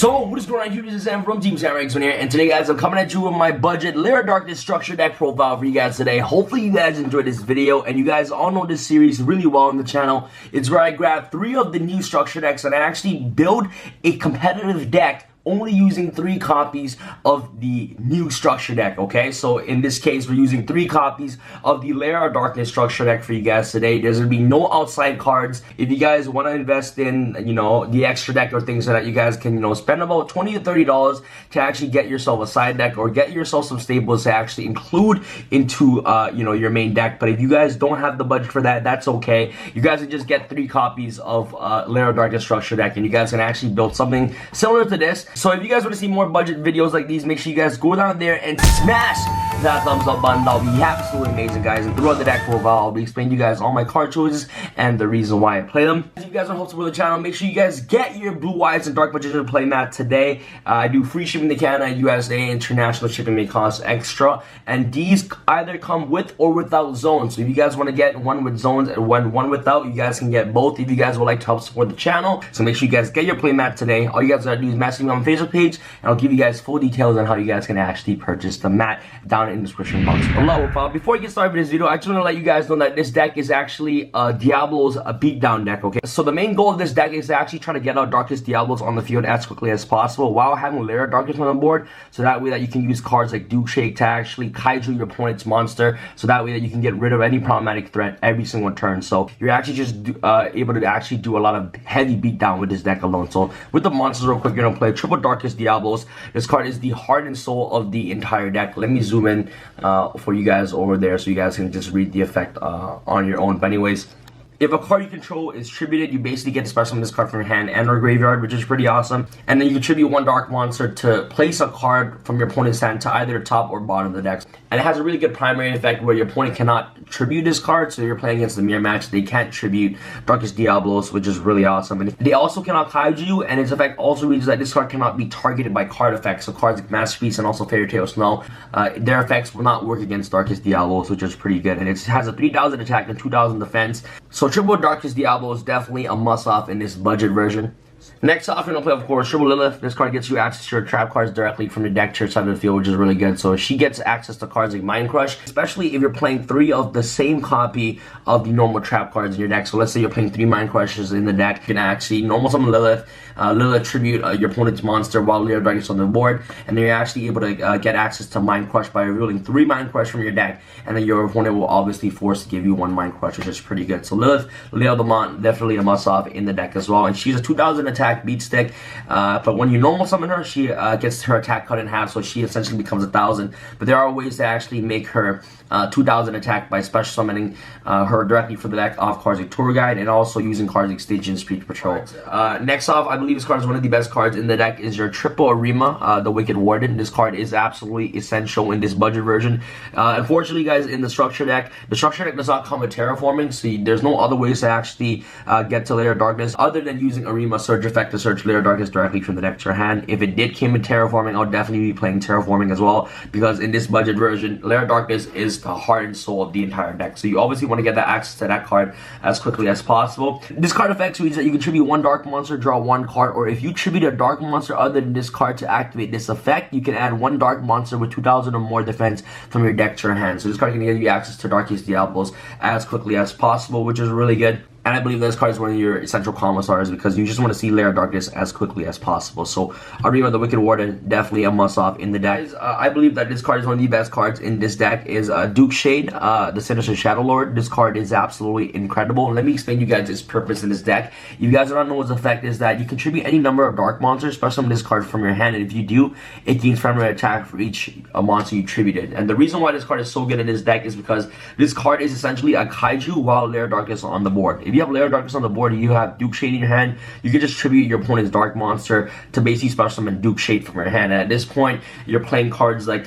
So, what is going on YouTube? This is Sam from TeamSamuraiX1 here, and today guys, I'm coming at you with my budget LAIR Darkness structure deck profile for you guys today. Hopefully you guys enjoyed this video, and you guys all know this series really well on the channel. It's where I grab 3 of the new structure decks and I actually build a competitive deck only using 3 copies of the new structure deck, okay? So in this case, we're using 3 copies of the LAIR Darkness structure deck for you guys today. There's gonna be no outside cards. If you guys want to invest in, the extra deck or things like that, you guys can, spend about $20 to $30 to actually get yourself a side deck or get yourself some staples to actually include into, your main deck. But if you guys don't have the budget for that, that's okay. You guys can just get 3 copies of LAIR Darkness structure deck, and you guys can actually build something similar to this. So if you guys want to see more budget videos like these, make sure you guys go down there and smash that thumbs up button. That'll be absolutely amazing, guys. And throughout the deck profile, I'll be explaining to you guys all my card choices and the reason why I play them. If you guys want to help support the channel, make sure you guys get your Blue, Whites, and Dark Magician playmat today. I do free shipping to Canada, USA. International shipping may cost extra, and these either come with or without zones. So if you guys want to get one with zones and one without, you guys can get both if you guys would like to help support the channel. So make sure you guys get your playmat today. All you guys gotta do is message me on Facebook page, and I'll give you guys full details on how you guys can actually purchase the mat down in the description box below. Before we get started with this video, I just want to let you guys know that this deck is actually Diablo's beatdown deck, okay? So the main goal of this deck is to actually try to get out Darkest Diablos on the field as quickly as possible while having LAIR Darkest on the board, so that way that you can use cards like Duke Shake to actually kaiju your opponent's monster, so that way that you can get rid of any problematic threat every single turn. So you're actually just able to actually do a lot of heavy beatdown with this deck alone. So with the monsters real quick, you're gonna play triple Darkest Diablos. This card is the heart and soul of the entire deck. Let me zoom in for you guys over there so you guys can just read the effect on your own. But anyways, if a card you control is tributed, you basically get to special summon this card from your hand and or graveyard, which is pretty awesome. And then you contribute 1 dark monster to place a card from your opponent's hand to either the top or bottom of the deck. And it has a really good primary effect where your opponent cannot tribute this card, so you're playing against the mirror match, they can't tribute Darkest Diablos, which is really awesome. And they also cannot kaiju you, and its effect also reads that this card cannot be targeted by card effects. So cards like Masterpiece and also Fairy Tale Snow, their effects will not work against Darkest Diablos, which is pretty good. And it has a 3,000 attack and 2,000 defense. So triple Darkest Diablo is definitely a must-off in this budget version. Next off, we're going to play, of course, Triple Lilith. This card gets you access to your trap cards directly from the deck to your side of the field, which is really good. So she gets access to cards like Mind Crush, especially if you're playing 3 of the same copy of the normal trap cards in your deck. So let's say you're playing 3 Mind Crushes in the deck. You can actually normal summon Lilith, Lilith tribute your opponent's monster while LAIR Darkness on the board, and then you're actually able to get access to Mind Crush by revealing 3 Mind Crush from your deck, and then your opponent will obviously force to give you 1 Mind Crush, which is pretty good. So Lilith, Leo the Mont, definitely a must-off in the deck as well, and she's a 2,000 attack beat stick. But when you normal summon her, she gets her attack cut in half, so she essentially becomes 1,000. But there are ways to actually make her 2,000 attack by special summoning her directly from the deck off cards like Tour Guide, and also using cards like Stygian Street Patrol. Next off, I believe this card is one of the best cards in the deck, is your triple Arima, the Wicked Warden. This card is absolutely essential in this budget version. Unfortunately, guys, in the structure deck does not come with terraforming, so there's no other ways to actually get to LAIR Darkness other than using Arima Surge effect to search LAIR Darkness directly from the deck to your hand. If it did came with terraforming, I'll definitely be playing terraforming as well, because in this budget version, LAIR Darkness is the heart and soul of the entire deck. So you obviously want to get that access to that card as quickly as possible. This card effect reads that you can tribute 1 dark monster, draw 1 card, or if you tribute a dark monster other than this card to activate this effect, you can add 1 dark monster with 2,000 or more defense from your deck to your hand. So this card can give you access to Darkest Diablos as quickly as possible, which is really good. And I believe this card is one of your essential combo stars because you just want to see LAIR Darkness as quickly as possible. So Arima the Wicked Warden, definitely a must-off in the deck. I believe that this card is one of the best cards in this deck, is Duke Shade, the Sinister Shadow Lord. This card is absolutely incredible. Let me explain to you guys its purpose in this deck. If you guys don't know its effect, is that you contribute any number of dark monsters, special summon this card from your hand, and if you do, it gains primary attack for each monster you tributed. And the reason why this card is so good in this deck is because this card is essentially a kaiju while LAIR Darkness is on the board. If you have LAIR Darkness on the board and you have Duke Shade in your hand, you can just tribute your opponent's dark monster to basically special summon Duke Shade from your hand. And at this point, you're playing cards like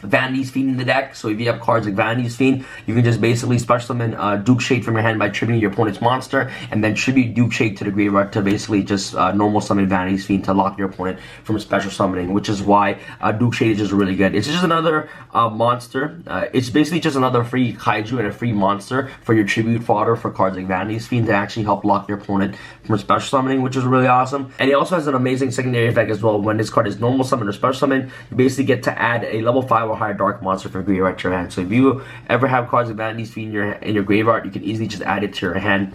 Vanity's Fiend in the deck. So if you have cards like Vanity's Fiend, you can just basically special summon Duke Shade from your hand by tributing your opponent's monster, and then tribute Duke Shade to the graveyard to basically just normal summon Vanity's Fiend to lock your opponent from special summoning, which is why Duke Shade is just really good. It's just another monster. It's basically just another free kaiju and a free monster for your tribute fodder for cards like Vanity's Fiend to actually help lock your opponent from special summoning, which is really awesome. And it also has an amazing secondary effect as well. When this card is normal summon or special summon, you basically get to add a level 5 or higher dark monster for graveyard to your hand. So if you ever have cards like Vanity's Fiend in your graveyard, you can easily just add it to your hand,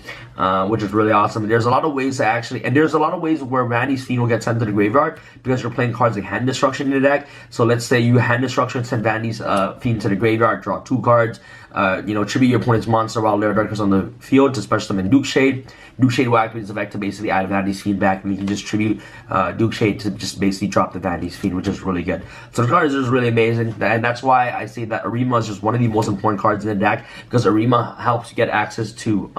which is really awesome. There's a lot of ways to actually, and there's a lot of ways where Vanity's Fiend will get sent to the graveyard because you're playing cards like hand destruction in the deck. So let's say you hand destruction, send Vanity's Fiend to the graveyard, draw 2 cards, tribute your opponent's monster while LAIR Darkness on the field to special summon Duke Shade. Duke Shade will activate its effect to basically add Vanity's Fiend back, and you can just tribute Duke Shade to just basically drop the Vanity's Fiend, which is really good. So the card is just really amazing, and that's why I say that Arima is just one of the most important cards in the deck, because Arima helps you get access to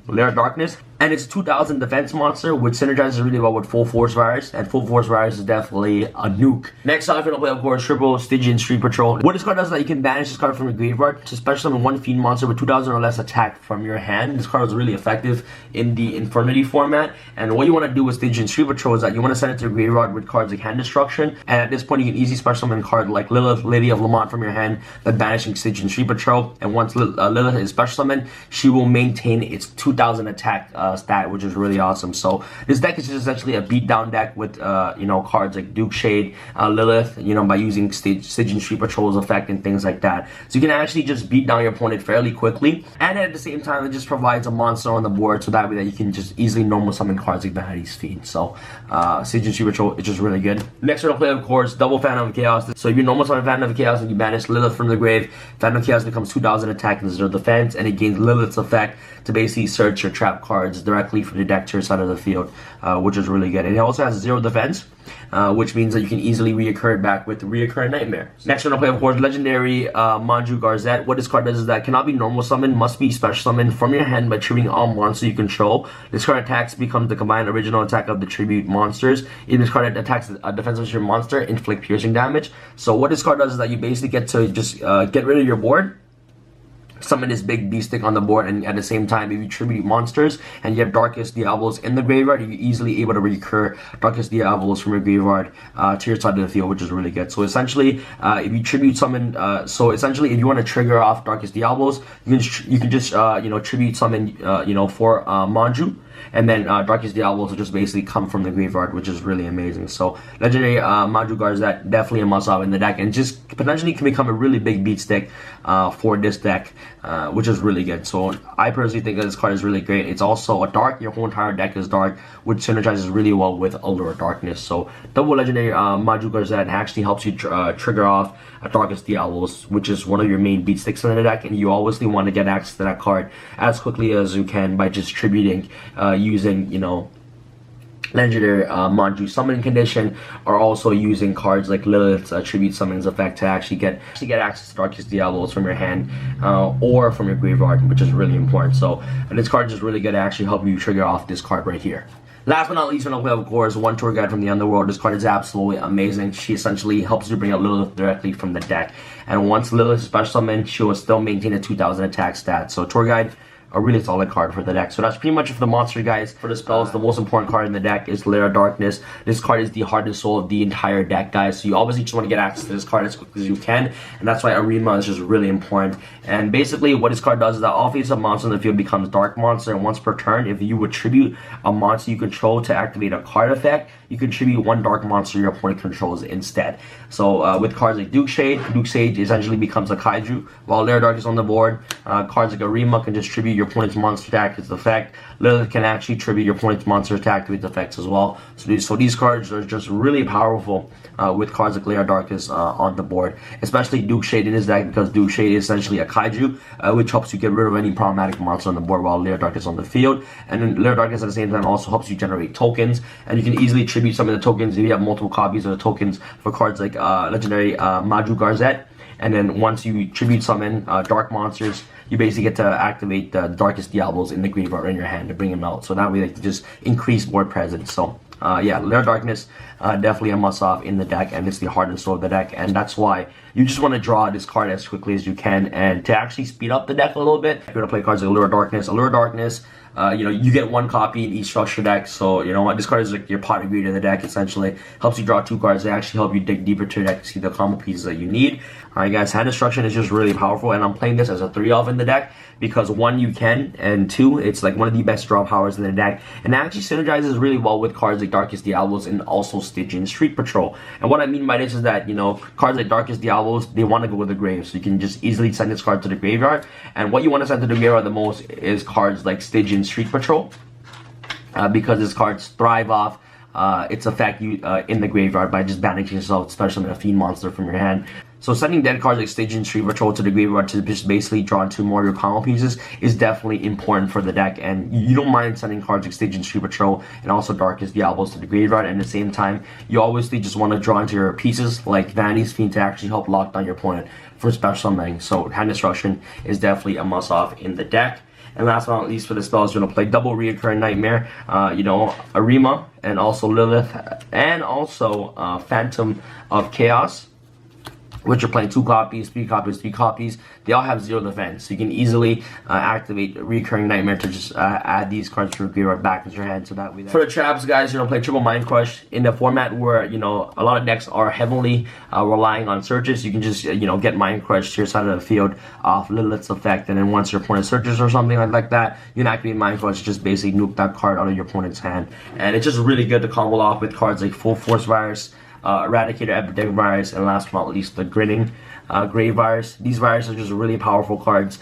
LAIR Darkness. And it's a 2000 defense monster, which synergizes really well with Full Force Virus, and Full Force Virus is definitely a nuke. Next off, we're gonna play, of course, Triple Stygian Street Patrol. What this card does is that you can banish this card from your graveyard to special summon 1 Fiend monster with 2000 or less attack from your hand. This card is really effective in the Infirmity format, and what you want to do with Stygian Street Patrol is that you want to send it to your graveyard with cards like Hand Destruction, and at this point you can easily special summon a card like Lilith, Lady of Lamont from your hand by banishing Stygian Street Patrol, and once Lilith is special summoned, she will maintain its 2000 attack stat, which is really awesome. So this deck is just essentially a beatdown deck with cards like Duke Shade, Lilith, by using Stygian Street Patrol's effect and things like that. So you can actually just beat down your opponent fairly quickly, and at the same time it just provides a monster on the board, so that way that you can just easily normal summon cards like Vanity's Fiend. So Stygian Street Patrol is just really good. Next we're gonna play, of course, double Phantom of Chaos. So if you normal summon Phantom of Chaos and you banish Lilith from the grave, Phantom of Chaos becomes 2000 attack and 0 defense, and it gains Lilith's effect to basically search your trap cards directly from the deck to your side of the field, which is really good. And it also has 0 defense, which means that you can easily reoccur it back with the Reoccurring Nightmare. Next we're gonna play, of course, Legendary Manju Garzette. What this card does is that cannot be normal summoned, must be special summoned from your hand by tributing all monsters you control. This card attacks becomes the combined original attack of the tribute monsters. If this card attacks a defensive your monster, inflict piercing damage. So what this card does is that you basically get to just get rid of your board, summon this big beast stick on the board, and at the same time, if you tribute monsters and you have Darkest Diabolos in the graveyard, you're easily able to recur Darkest Diabolos from your graveyard to your side of the field, which is really good. So essentially, if you tribute summon, if you want to trigger off Darkest Diabolos, you can just tribute summon for Manju, and then Darkest Diabolos will just basically come from the graveyard, which is really amazing. So Legendary Manju Garzette, definitely a must-have in the deck, and just potentially can become a really big beat stick for this deck, which is really good. So I personally think that this card is really great. It's also a dark, your whole entire deck is dark, which synergizes really well with Allure Darkness. So double Legendary Manju Garzette actually helps you trigger off Darkest Diabolos, which is one of your main beat sticks in the deck, and you obviously want to get access to that card as quickly as you can by just tributing using Legendary Manju Summoning Condition, or also using cards like Lilith's Tribute Summons effect to actually get access to Darkest Diabolos from your hand or from your graveyard, which is really important. So this card is really good to actually help you trigger off this card right here. Last but not least, we're going to play, of course, One Tour Guide from the Underworld. This card is absolutely amazing. She essentially helps you bring out Lilith directly from the deck. And once Lilith is special summoned, she will still maintain a 2000 attack stat. So Tour Guide, a really solid card for the deck. So that's pretty much it for the monster, guys. For the spells, the most important card in the deck is LAIR Darkness. This card is the heart and soul of the entire deck, guys. So you obviously just want to get access to this card as quickly as you can, and that's why Arima is just really important. And basically what this card does is that all face-up monster in the field becomes Dark Monster, and once per turn, if you would tribute a monster you control to activate a card effect, you can tribute 1 Dark Monster your opponent controls instead. So with cards like Duke Shade essentially becomes a Kaiju, while LAIR Dark is on the board. Cards like Arima can just tribute your opponent's monster attack to its effect. Lilith can actually tribute your opponent's monster attack to its effects as well. So these cards are just really powerful with cards like LAIR Darkness on the board, especially Duke Shade in his deck, because Duke Shade is essentially a Kaiju, which helps you get rid of any problematic monster on the board while LAIR Darkness is on the field. And then LAIR Darkness at the same time also helps you generate tokens, and you can easily tribute some of the tokens if you have multiple copies of the tokens for cards like Legendary Manju Garzette. And then once you tribute summon dark monsters, you basically get to activate the Darkest Diabolos in the graveyard in your hand to bring them out. So that way they can just increase board presence. So yeah, Lair Darkness, definitely a must-off in the deck, and it's the heart and soul of the deck, and that's why you just want to draw this card as quickly as you can. And to actually speed up the deck a little bit, you're going to play cards like Allure Darkness. Allure Darkness, you know, you get 1 copy in each structure deck, so you know what, this card is like your pot of greed in the deck, essentially. Helps you draw 2 cards. They actually help you dig deeper to your deck to see the combo pieces that you need. Alright guys, hand destruction is just really powerful, and I'm playing this as a 3-off in the deck because 1, you can, and 2, it's like one of the best draw powers in the deck, and it actually synergizes really well with cards like Darkest Diabolos and also Stygian Street Patrol. And what I mean by this is that, you know, cards like Darkest Diabolos, they want to go to the grave, so you can just easily send this card to the graveyard. And what you want to send to the graveyard the most is cards like Stygian Street Patrol, because these cards thrive off its effect in the graveyard by just banishing yourself, especially a fiend monster from your hand. So sending dead cards like Stygian Street Patrol to the graveyard to just basically draw 2 more of your combo pieces is definitely important for the deck, and you don't mind sending cards like Stygian Street Patrol and also Darkest Diabolos to the graveyard, and at the same time you obviously just want to draw into your pieces like Vanity's Fiend to actually help lock down your opponent for special summoning. So hand destruction is definitely a must-off in the deck. And last but not least for the spells, you're going to play double Reoccurring Nightmare, you know, Arima, and also Lilith, and also Phantom of Chaos, which are playing 2 copies, 3 copies, 3 copies. They all have 0 defense, so you can easily activate Recurring Nightmare to just add these cards to your graveyard back into your hand, so that way. For the traps, guys, you're gonna play Triple Mind Crush in the format where, you know, a lot of decks are heavily relying on searches. You can just, you know, get Mind Crush to your side of the field off Lilith's effect, and then once your opponent searches or something like that, you can activate Mind Crush, just basically nuke that card out of your opponent's hand. And it's just really good to combo off with cards like Full Force Virus, Eradicator Epidemic Virus, and last but not least, the Grinning Grave Virus. These viruses are just really powerful cards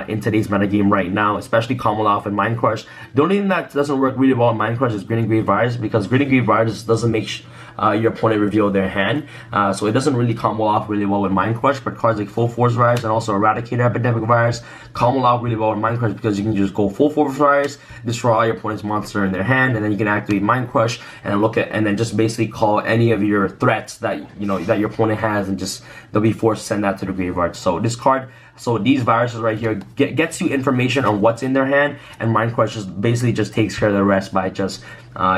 in today's metagame right now, especially combo off and Mind Crush. The only thing that doesn't work really well in Mind Crush is Grinning Grave Virus, because Grinning Grave Virus doesn't make your opponent reveal their hand, so it doesn't really combo off really well with Mind Crush. But cards like Full Force Virus and also Eradicator Epidemic Virus combo off really well with Mind Crush, because you can just go Full Force Virus, destroy your opponent's monster in their hand, and then you can activate Mind Crush and then just basically call any of your threats that, you know, that your opponent has, and just they'll be forced to send that to the graveyard. So this card, so these viruses right here gets you information on what's in their hand, and Mind Crush basically just takes care of the rest by just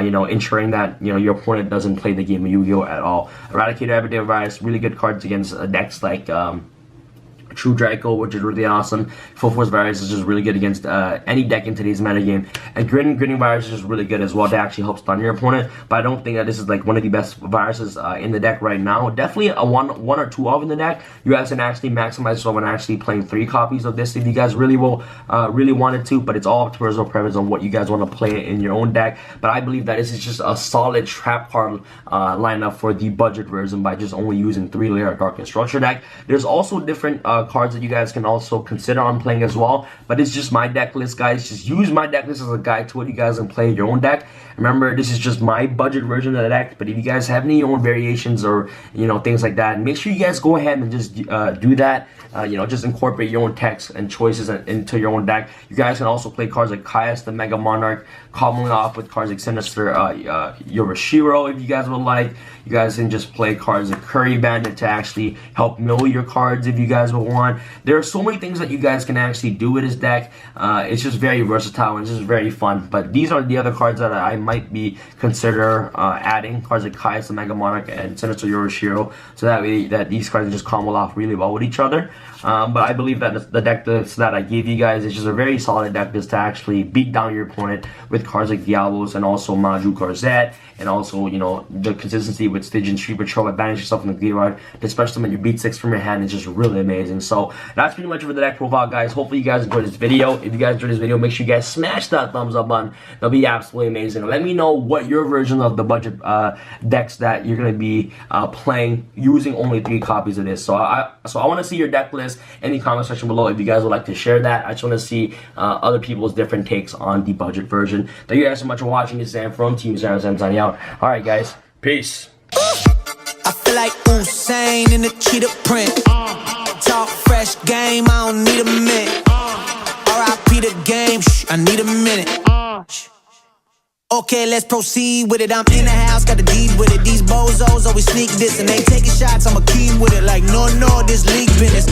you know, ensuring that, you know, your opponent doesn't play the game of Yu-Gi-Oh at all. Eradicator Epidemic Virus, really good cards against decks like True Draco, which is really awesome. Full Force Virus is just really good against any deck in today's metagame. And Grinning Virus is just really good as well to actually help stun your opponent. But I don't think that this is like one of the best viruses in the deck right now. Definitely a one or two of in the deck. You guys can actually maximize yourself when actually playing 3 copies of this if you guys really wanted to. But it's all up to personal preference on what you guys want to play in your own deck. But I believe that this is just a solid trap card lineup for the budget version by just only using 3-layer Dark Structure deck. There's also different cards that you guys can also consider on playing as well, but it's just my deck list, guys. Just use my deck list as a guide to what you guys can play your own deck. Remember, this is just my budget version of the deck, but if you guys have any own variations or, you know, things like that, make sure you guys go ahead and just do that. You know, just incorporate your own text and choices into your own deck. You guys can also play cards like Caius the Mega Monarch, cobbling off with cards like Sinister Yorishiro if you guys would like. You guys can just play cards like Curry Bandit to actually help mill your cards if you guys would want. There are so many things that you guys can actually do with this deck. It's just very versatile and it's just very fun. But these are the other cards that I might be consider adding. Cards like Caius the Mega Monarch and Sinister Yorishiro, so that way that these cards just combo off really well with each other. But I believe that the deck list that I gave you guys is just a very solid deck list to actually beat down your opponent with cards like Diabolos and also Maju Corzette, and also, you know, the consistency with Stygian Street Patrol, advantage yourself in the graveyard, especially when you beat 6 from your hand, is just really amazing. So that's pretty much for the deck profile, guys. Hopefully you guys enjoyed this video. If you guys enjoyed this video, make sure you guys smash that thumbs up button. That'll be absolutely amazing. Let me know what your version of the budget decks that you're going to be playing using only 3 copies of this. So I want to see your deck list in the comment section below if you guys would like to share that. I just want to see other people's different takes on the budget version. Thank you guys so much for watching. This is Sam from TeamSamuraiX1 signing out. Alright guys, peace. I feel like Usain in the cheetah print. Talk fresh game, I don't need a minute. R.I.P. the game, I need a minute. Okay, let's proceed with it. I'm in the house, got the deed with it. These bozos always sneak this and they taking shots. I'm a key with it. Like no, this league business.